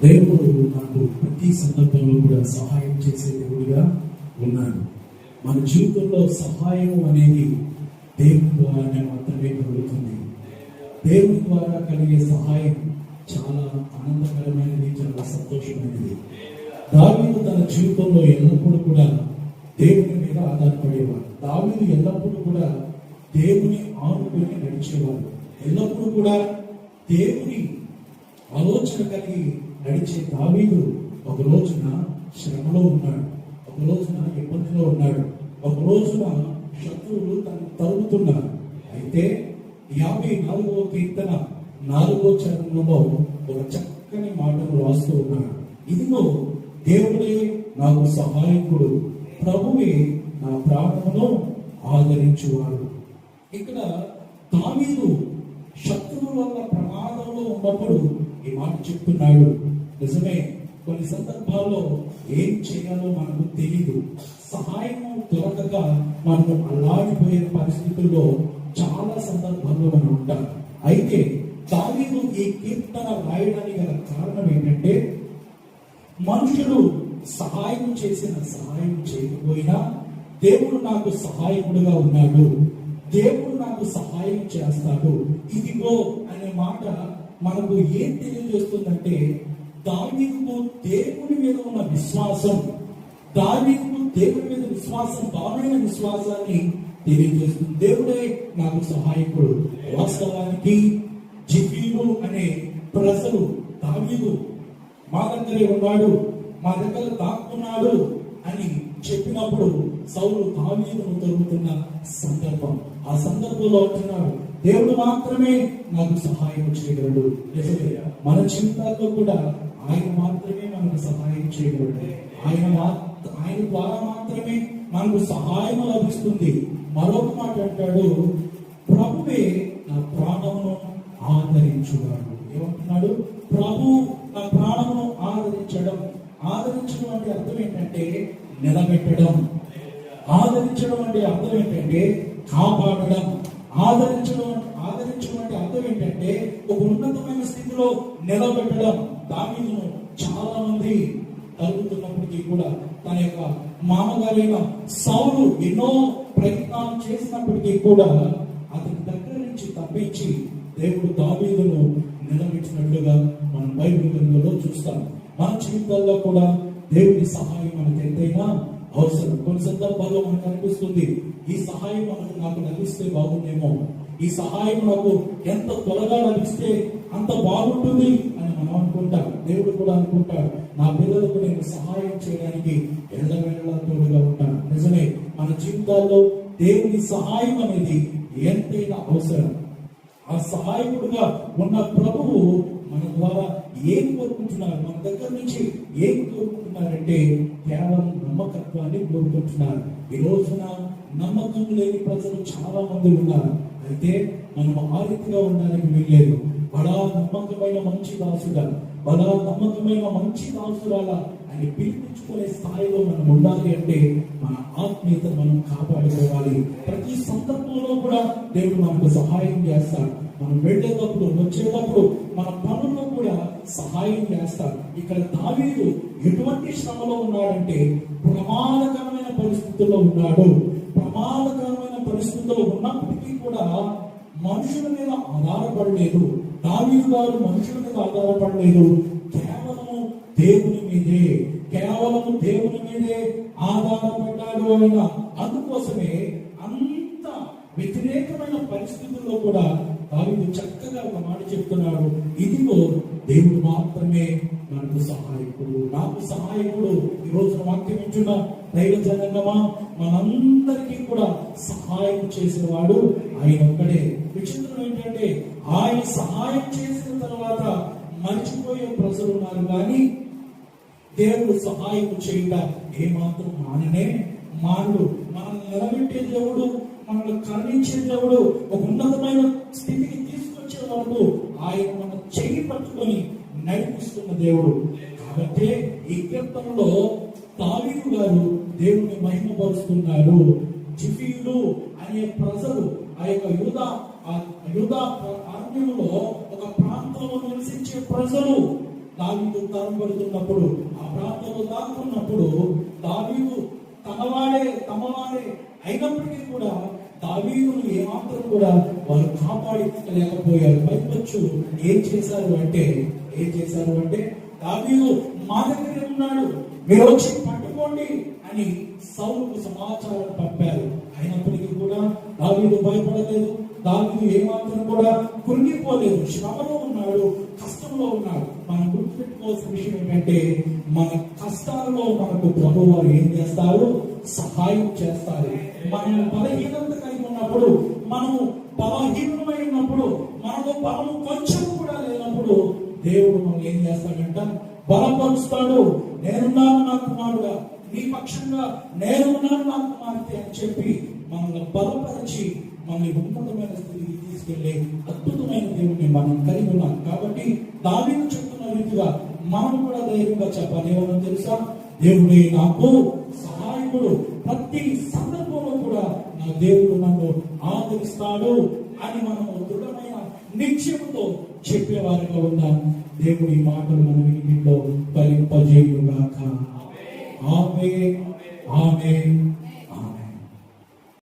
దేవుడు నాకు ప్రతి సందర్భంలో కూడా సహాయం చేసే దేవుడిగా ఉన్నాడు. మన జీవితంలో సహాయం అనేది దేవుని ద్వారానే మాత్రమే కలుగుతుంది. దేవుని ద్వారా కలిగే సహాయం చాలా ఆనందకరమైనది, చాలా సంతోషమైనది. దావీదు తన జీవితంలో ఎల్లప్పుడూ కూడా దేవుని మీద ఆధారపడేవాడు. దావీదు ఎల్లప్పుడూ కూడా దేవుని ఆనుకొని నడిచేవాడు. ఎల్లప్పుడూ కూడా దేవుని ఆలోచన కలిగి నడిచే దావీదు ఒక రోజున శ్రమలో ఉన్నాడు, ఒక రోజున ఇబ్బందిలో ఉన్నాడు, ఒక రోజున శత్రువులు తను తరుగుతున్నారు. అయితే 54వ కీర్తన 4వ చరణంలో ఒక చక్కని మాటను రాస్తూ ఉన్నాడు. ఇదిగో దేవుడే నాకు సహాయకుడు, ప్రభువే నా ప్రాణమును ఆదరించువాడు. ఇక్కడ దావీదు శత్రువుల వల్ల ప్రమాదంలో ఉన్నప్పుడు ఈ మాట చెప్తున్నాడు. నిజమే, కొన్ని సందర్భాల్లో ఏం చేయాలో మనకు తెలియదు. సహాయం దొరకక మనము అల్లాడిపోయే పరిస్థితుల్లో చాలా సందర్భాల్లో మనం ఉంటాం. అయితే దావీదు ఈ కీర్తన రాయడానికి గల కారణం ఏంటంటే, మనుషులు సహాయం చేసిన సహాయం చేయకపోయినా దేవుడు నాకు సహాయకుడుగా ఉన్నాడు, దేవుడు నాకు సహాయం చేస్తాడు. ఇదిగో అనే మాట మనకు ఏం తెలియజేస్తుందంటే, దావీదుకు దేవుని మీద ఉన్న విశ్వాసం, దావీదుకు దేవుని మీద విశ్వాసం, బలమైన విశ్వాసాన్ని తెలియజేస్తుంది. దేవుడే నాకు సహాయకుడు. వాస్తవానికి జిఫీలు అనే ప్రజలు దావీదు మా దగ్గరే ఉన్నాడు, మా దగ్గర దాక్కున్నాడు అని చెప్పినప్పుడు సౌలు దావీదును దొరుకుతున్న సందర్భం. ఆ సందర్భంలో అంటున్నాడు, దేవుడు మాత్రమే నాకు సహాయం చేయగలడు. మన జీవితాల్లో కూడా ఆయన మాత్రమే మనకు సహాయం చేయగలడు. ఆయన ద్వారా మాత్రమే మనకు సహాయం లభిస్తుంది. మరొక మాట అంటాడు, ప్రభువే నా ప్రాణమును ఆదరించువాడు. ఏమంటున్నాడు? ప్రభు నా ప్రాణమును ఆదరించడం. ఆదరించడం అంటే అర్థం ఏంటంటే నిలబెట్టడం. ఆదరించడం అంటే అర్థం ఏంటంటే కాపాడడం. ఆదరించడం అంటే అర్థం ఏంటంటే ఒక ఉన్నతమైన స్థితిలో నిలబెట్టడం. దావీదును చాలా మంది తరుగుతున్నప్పటికీ కూడా తన యొక్క మామగారైన సౌలు ఎన్నో ప్రయత్నాలు చేసినప్పటికీ కూడా అతని దగ్గర నుంచి తప్పించి దేవుడు దావీదును నిలబెట్టినట్లుగా మనం బైబిల్ గ్రంథంలో చూస్తాం. మన జీవితాల్లో కూడా దేవుని సహాయం మనకు ఎంతైనా అవసరం. కొన్ని సందర్భాల్లో మనకు అనిపిస్తుంది, ఈ సహాయం నాకు లభిస్తే బాగుందేమో, ఈ సహాయం నాకు ఎంత త్వరగా లభిస్తే అంత బాగుంటుంది అని మనం అనుకుంటాం. దేవుడు కూడా అనుకుంటాడు, నా పిల్లలకు నేను సహాయం చేయడానికి ఎల్లవేళలా తోడుగా ఉంటాను. నిజమే, మన జీవితాల్లో దేవుని సహాయం అనేది ఎంతైనా అవసరం. ఆ సహాయకుడుగా ఉన్న ప్రభువు మన ద్వారా ఏం కోరుకుంటున్నారు, మన దగ్గర నుంచి ఏం కోరుకుంటున్నారంటే కేవలం నమ్మకత్వాన్ని కోరుకుంటున్నారు. ఈ రోజున నమ్మకం లేని ప్రజలు చాలా మంది ఉన్నారు. అయితే మనం ఆ రీతిగా ఉండడానికి వీల్లేదు. బడా నమ్మకమైన మంచి దాసుడా, బడా నమ్మకమైన మంచి దాసురాలా అని పిలిపించుకునే స్థాయిలో మనం ఉండాలి అంటే మన ఆత్మీయత మనం కాపాడుకోవాలి. ప్రతి సందర్భంలో కూడా దేవుడు మనకు సహాయం చేస్తాడు. మనం వెళ్ళేటప్పుడు, వచ్చేటప్పుడు, మన పనుల్లో కూడా సహాయం చేస్తాడు. ఇక్కడ దావీదు ఎటువంటి శ్రమలో ఉన్నాడంటే ప్రమాదకరమైన పరిస్థితుల్లో ఉన్నాడు. ప్రమాదకరమైన పరిస్థితుల్లో ఉన్నప్పటికీ కూడా మనుషుల మీద ఆధారపడలేదు. దావీదు గారు మనుషుల మీద ఆధారపడలేదు, కేవలము దేవుని మీదే, కేవలము దేవుని మీదే ఆధారపడ్డాడు ఆయన. అందుకోసమే అంత వ్యతిరేకమైన పరిస్థితుల్లో కూడా దావీదు చక్కగా ఒక మాట చెప్తున్నాడు, ఇదిగో దేవుడు మాత్రమే నాకు సహాయకుడు, నాకు సహాయకుడు. ఈ రోజున వాక్యం ఇచ్చిన దైవ జనాంగమా, మనందరికీ కూడా సహాయం చేసేవాడు ఆయన ఒక్కడే. విచిత్రం ఏంటంటే ఆయన సహాయం చేసిన తర్వాత మర్చిపోయే ప్రజలు ఉన్నారు, కానీ దేవుడు సహాయం చేయడం ఏమాత్రం మానడు. మనల్ని నిలబెట్టే దేవుడు, మనల్ని కరుణించే దేవుడు, ఒక ఉన్నతమైన స్థితికి తీసుకొచ్చే వరకు ఆయన మన చెయ్యి పట్టుకొని నడిపిస్తున్న దేవుడు. కాబట్టి ఈ కీర్తనలో దావీదు గారు దేవుని మహిమపరుస్తున్నాడు. జిఫీలు అనే ప్రజలు ఆ యొక్క యూదా ఆర్మ్యంలో ఒక ప్రాంతంలో నివసించే ప్రజలు దావీదు తరంపడుతున్నప్పుడు, ఆ ప్రాంతంలో దాక్కున్నప్పుడు దావీదు తమవాడే అయినప్పటికీ కూడా దావీదును ఏమాత్రం కూడా వారు కాపాడలేకపోయారు. పైపచ్చు ఏం చేశారు అంటే దావీదు మా దగ్గరే ఉన్నాడు, మీరు వచ్చి పట్టుకోండి అని సౌలుకు సమాచారం పంపారు. అయినప్పటికీ కూడా దావీదు భయపడలేదు, దావీదు ఏమాత్రం కూడా కృంగిపోలేదు. శ్రమలో ఉన్నాడు, కష్టంలో ఉన్నాడు. మనం గుర్తుపెట్టుకోవాల్సిన విషయం ఏంటంటే మన కష్టాల్లో మనకు ప్రభువు వారు ఏం చేస్తారు? సహాయం చేస్తారు. మనం బలహీనత కలిగి ఉన్నప్పుడు, మనము బలహీనమై ఉన్నప్పుడు, మనకు బలము కొంచెం కూడా లేనప్పుడు దేవుడు మనం ఏం చేస్తాడంట? బలపరుస్తాడు. నేనున్నాను నా కుమారుడా, నీ పక్షంగా నేనున్నాను నా కుమార్తె అని చెప్పి మనల్ని బలపరిచి మనల్ని ఉన్నతమైన స్థితికి తీసుకెళ్లే అద్భుతమైన దేవుడిని మనం కలిగి ఉన్నాం. కాబట్టి దావీదు చెప్తున్న రీతిగా మనం కూడా ధైర్యంగా చెప్పాలి. ఏమన్నా తెలుసా? దేవుడే నాకు సహాయకుడు, ప్రతి సందర్భంలో కూడా నా దేవుడు నన్ను ఆదరిస్తాడు అని మనము దృఢమైన నిశ్చయంతో చెప్పేవారిగా ఉన్నాం. దేవుడి మాటలు మన ఇంటిలో ఫలింపజేయుగాక. ఆమేన్.